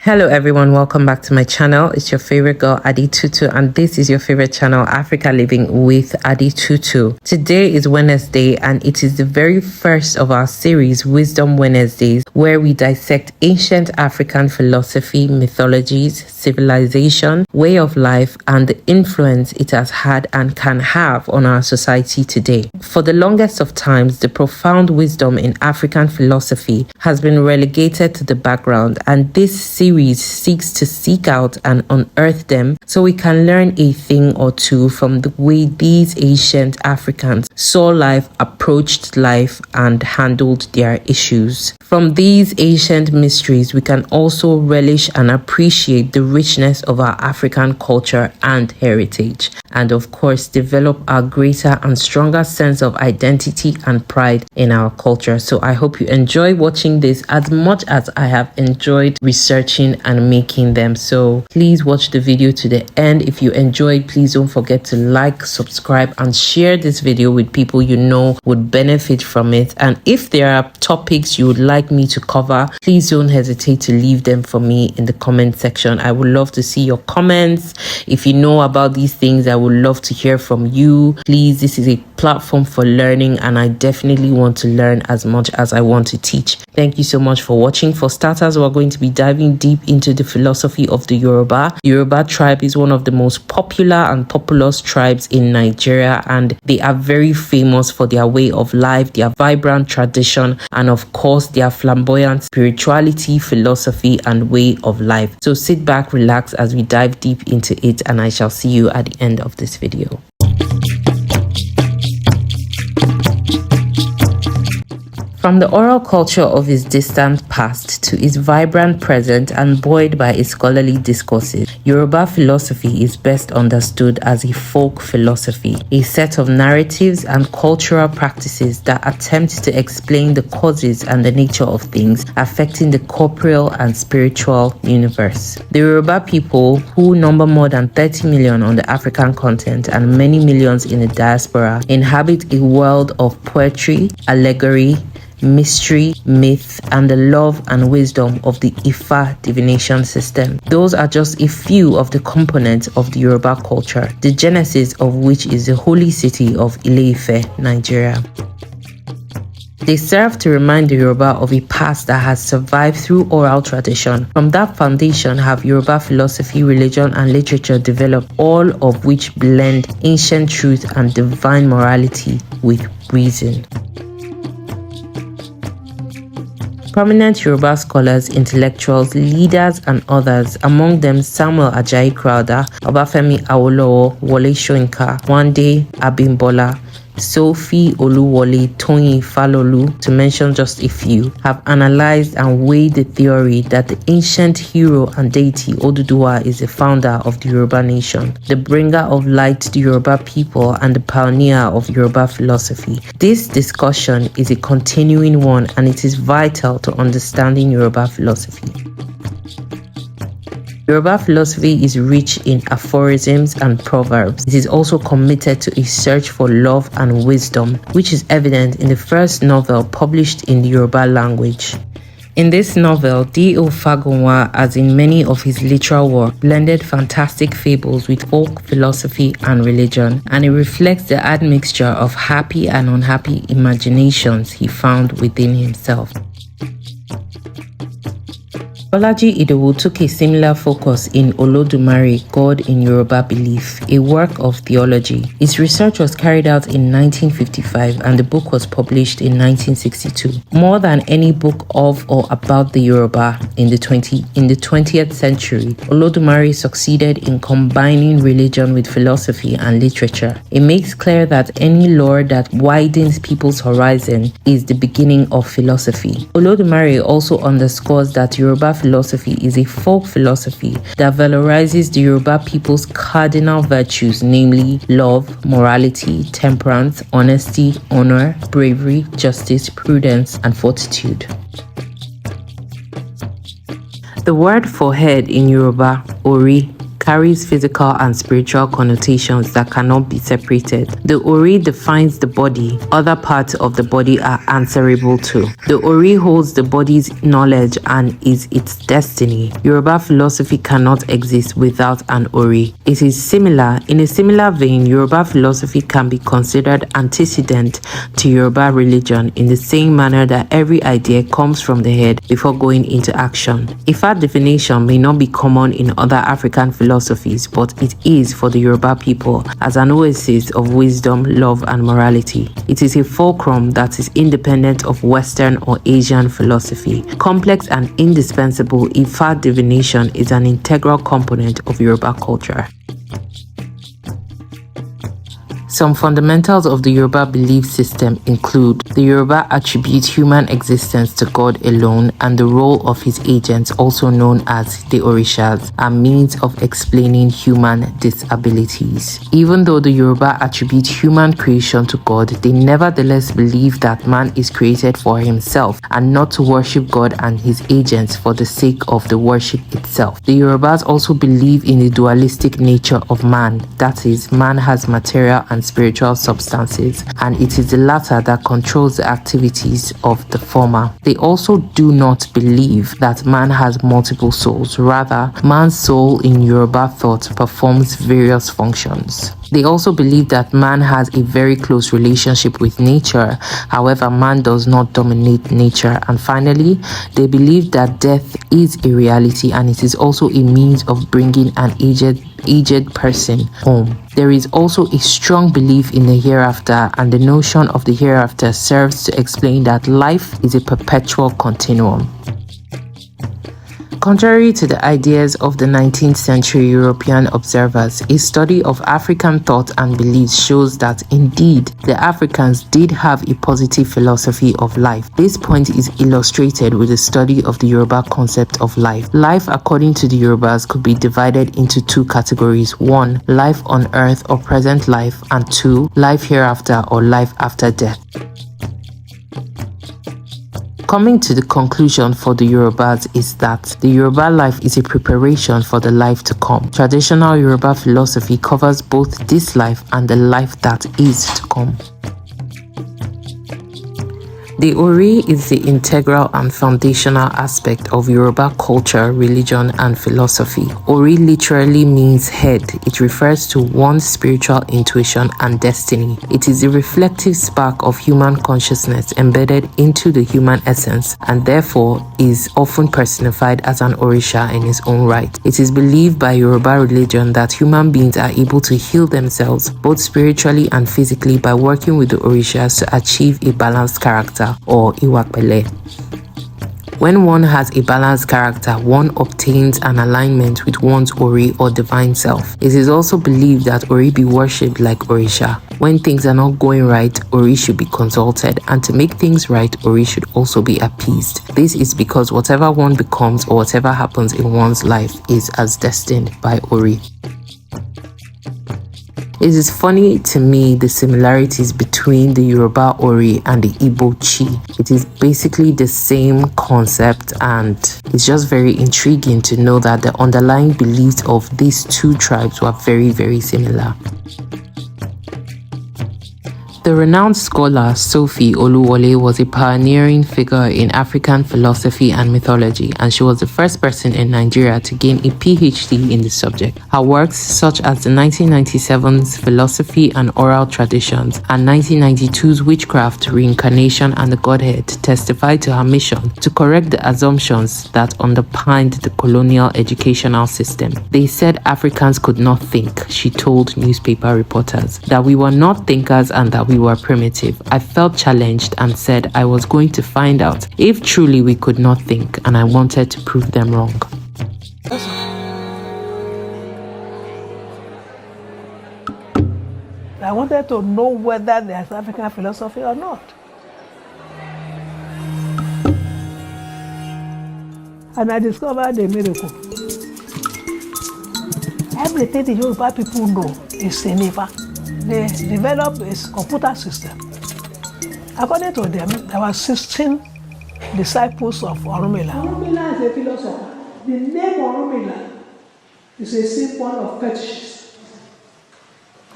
Hello everyone, welcome back to my channel. It's your favorite girl Adi Tutu, and this is your favorite channel Africa Living with Adi Tutu. Today is Wednesday and it is the very first of our series Wisdom Wednesdays, where we dissect ancient African philosophy, mythologies, civilization, way of life, and the influence it has had and can have on our society today. For the longest of times, the profound wisdom in African philosophy has been relegated to the background, and this series seeks to seek out and unearth them so we can learn a thing or two from the way these ancient Africans saw life, approached life, and handled their issues. From these ancient mysteries, we can also relish and appreciate the richness of our African culture and heritage, and of course, develop a greater and stronger sense of identity and pride in our culture. So I hope you enjoy watching this as much as I have enjoyed researching and making them. So please watch the video to the end. If you enjoyed, please don't forget to like, subscribe, and share this video with people you know would benefit from it. And if there are topics you would like me to cover, please don't hesitate to leave them for me in the comment section. I would love to see your comments. If you know about these things, I would love to hear from you. Please, this is a platform for learning, and I definitely want to learn as much as I want to teach. Thank you so much for watching. For starters, we're going to be diving deep into the philosophy of the Yoruba. Yoruba tribe is one of the most popular and populous tribes in Nigeria, and they are very famous for their way of life, their vibrant tradition, and of course their flamboyant spirituality, philosophy, and way of life. So sit back, relax as we dive deep into it, and I shall see you at the end of this video. From the oral culture of his distant past to his vibrant present and buoyed by his scholarly discourses, Yoruba philosophy is best understood as a folk philosophy, a set of narratives and cultural practices that attempt to explain the causes and the nature of things affecting the corporeal and spiritual universe. The Yoruba people, who number more than 30 million on the African continent and many millions in the diaspora, inhabit a world of poetry, allegory, mystery, myth, and the love and wisdom of the Ifa divination system. Those are just a few of the components of the Yoruba culture, the genesis of which is the holy city of Ile-Ife, Nigeria. They serve to remind the Yoruba of a past that has survived through oral tradition. From that foundation have Yoruba philosophy, religion, and literature developed, all of which blend ancient truth and divine morality with reason. Prominent Yoruba scholars, intellectuals, leaders, and others, among them Samuel Ajayi Crowther, Obafemi Awolowo, Wole Soyinka, Wande Abimbola, Sophie Oluwole, Toyin Falolu, to mention just a few, have analyzed and weighed the theory that the ancient hero and deity Oduduwa is the founder of the Yoruba nation, the bringer of light to the Yoruba people, and the pioneer of Yoruba philosophy. This discussion is a continuing one, and it is vital to understanding Yoruba philosophy. Yoruba philosophy is rich in aphorisms and proverbs. It is also committed to a search for love and wisdom, which is evident in the first novel published in the Yoruba language. In this novel, D.O. Fagunwa, as in many of his literal work, blended fantastic fables with folk philosophy and religion, and it reflects the admixture of happy and unhappy imaginations he found within himself. Bolaji Idowu took a similar focus in Olodumare, God in Yoruba Belief, a work of theology. His research was carried out in 1955 and the book was published in 1962. More than any book of or about the Yoruba in the 20th century, Olodumare succeeded in combining religion with philosophy and literature. It makes clear that any lore that widens people's horizon is the beginning of philosophy. Olodumare also underscores that Yoruba philosophy is a folk philosophy that valorizes the Yoruba people's cardinal virtues, namely love, morality, temperance, honesty, honor, bravery, justice, prudence, and fortitude. The word for head in Yoruba, Ori, carries physical and spiritual connotations that cannot be separated. The Ori defines the body. Other parts of the body are answerable to. The Ori holds the body's knowledge and is its destiny. Yoruba philosophy cannot exist without an Ori. It is similar. In a similar vein, Yoruba philosophy can be considered antecedent to Yoruba religion in the same manner that every idea comes from the head before going into action. Ifa divination may not be common in other African philosophies, but it is for the Yoruba people as an oasis of wisdom, love, and morality. It is a fulcrum that is independent of Western or Asian philosophy. Complex and indispensable, Ifa divination is an integral component of Yoruba culture. Some fundamentals of the Yoruba belief system include the Yoruba attribute human existence to God alone, and the role of his agents, also known as the Orishas, are means of explaining human disabilities. Even though the Yoruba attribute human creation to God, they nevertheless believe that man is created for himself and not to worship God and his agents for the sake of the worship itself. The Yorubas also believe in the dualistic nature of man, that is, man has material and spiritual substances, and it is the latter that controls the activities of the former. They also do not believe that man has multiple souls. Rather, man's soul in Yoruba thought performs various functions. They also believe that man has a very close relationship with nature. However, man does not dominate nature. And finally, they believe that death is a reality and it is also a means of bringing an aged person home. There is also a strong belief in the hereafter, and the notion of the hereafter serves to explain that life is a perpetual continuum. Contrary to the ideas of the 19th century European observers, a study of African thought and beliefs shows that indeed the Africans did have a positive philosophy of life. This point is illustrated with the study of the Yoruba concept of life. Life, according to the Yorubas, could be divided into two categories: 1, life on earth or present life, and 2, life hereafter or life after death. Coming to the conclusion for the Yorubas is that the Yoruba life is a preparation for the life to come. Traditional Yoruba philosophy covers both this life and the life that is to come. The Ori is the integral and foundational aspect of Yoruba culture, religion, and philosophy. Ori literally means head. It refers to one's spiritual intuition and destiny. It is a reflective spark of human consciousness embedded into the human essence, and therefore is often personified as an Orisha in its own right. It is believed by Yoruba religion that human beings are able to heal themselves both spiritually and physically by working with the Orishas to achieve a balanced character, or Iwapele. When one has a balanced character, one obtains an alignment with one's Ori or divine self. It is also believed that Ori be worshipped like Orisha. When things are not going right, Ori should be consulted, and to make things right, Ori should also be appeased. This is because whatever one becomes or whatever happens in one's life is as destined by Ori. It is funny to me the similarities between the Yoruba Ori and the Igbo Chi. It is basically the same concept, and it's just very intriguing to know that the underlying beliefs of these two tribes were very, very similar. The renowned scholar Sophie Oluwole was a pioneering figure in African philosophy and mythology, and she was the first person in Nigeria to gain a PhD in the subject. Her works, such as the 1997's Philosophy and Oral Traditions and 1992's Witchcraft, Reincarnation, and the Godhead, testify to her mission to correct the assumptions that underpinned the colonial educational system. They said Africans could not think, she told newspaper reporters, that we were not thinkers and that we were primitive. I felt challenged and said I was going to find out if truly we could not think, and I wanted to prove them wrong. I wanted to know whether there's African philosophy or not. And I discovered a miracle. Everything the Yoruba people know is in Ifa. They developed a computer system. According to them, there were 16 disciples of Orunmila. Orunmila is a philosopher. The name Orunmila It's a symbol of fetishes.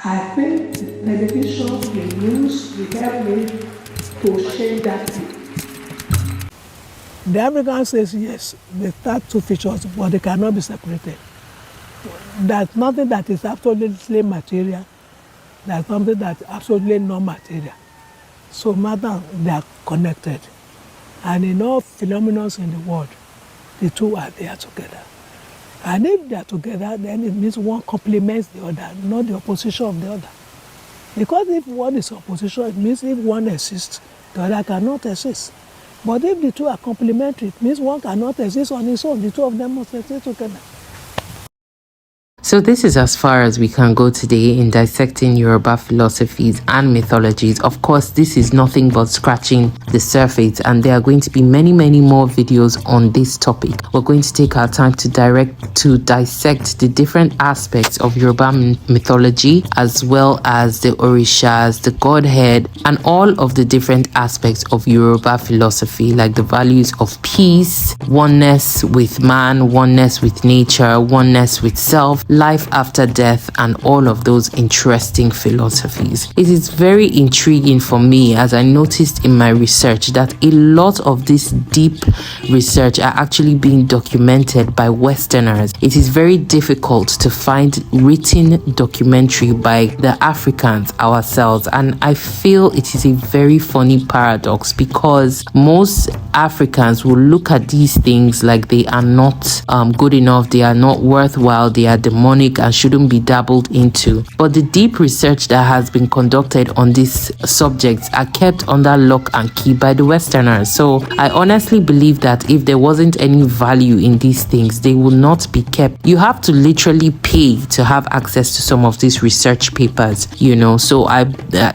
I think the television, the news will help me to change that thing. The African says yes, they start two features, but they cannot be separated. There's nothing that is absolutely material. There's something that's absolutely non-material. So matter, they are connected. And in all phenomena in the world, the two are there together. And if they are together, then it means one complements the other, not the opposition of the other. Because if one is opposition, it means if one exists, the other cannot exist. But if the two are complementary, it means one cannot exist on its own. The two of them must exist together. So this is as far as we can go today in dissecting Yoruba philosophies and mythologies. Of course, this is nothing but scratching the surface, and there are going to be many more videos on this topic. We're going to take our time to dissect the different aspects of Yoruba mythology, as well as the orishas, the godhead, and all of the different aspects of Yoruba philosophy, like the values of peace, oneness with man, oneness with nature, oneness with self, life after death, and all of those interesting philosophies. It is very intriguing for me, as I noticed in my research, that a lot of this deep research are actually being documented by Westerners. It is very difficult to find written documentary by the Africans ourselves, and I feel it is a very funny paradox, because most Africans will look at these things like they are not good enough, they are not worthwhile, they are demonic and shouldn't be dabbled into. But the deep research that has been conducted on these subjects are kept under lock and key by the Westerners. So I honestly believe that if there wasn't any value in these things, they will not be kept. You have to literally pay to have access to some of these research papers, you know. So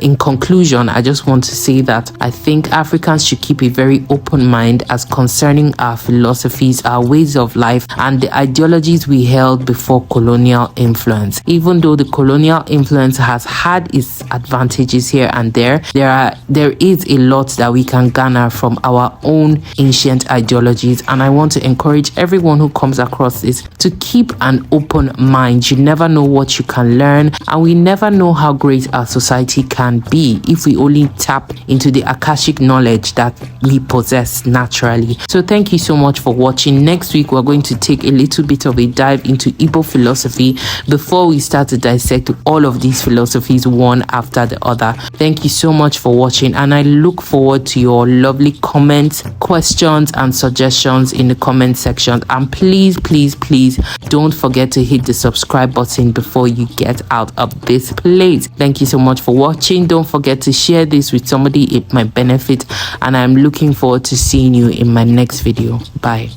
in conclusion, I just want to say that I think Africans should keep a very open mind as concerning our philosophies, our ways of life, and the ideologies we held before colonial influence. Even though the colonial influence has had its advantages here and there is a lot that we can garner from our own ancient ideologies, and I want to encourage everyone who comes across this to keep an open mind. You never know what you can learn, and we never know how great our society can be if we only tap into the Akashic knowledge that we possess naturally. So thank you so much for watching. Next week we're going to take a little bit of a dive into Igbo philosophy before we start to dissect all of these philosophies one after the other. Thank you so much for watching, and I look forward to your lovely comments, questions, and suggestions in the comment section. And please don't forget to hit the subscribe button before you get out of this place. Thank you so much for watching. Don't forget to share this with somebody it might benefit, and I'm looking forward to seeing you in my next video. Bye.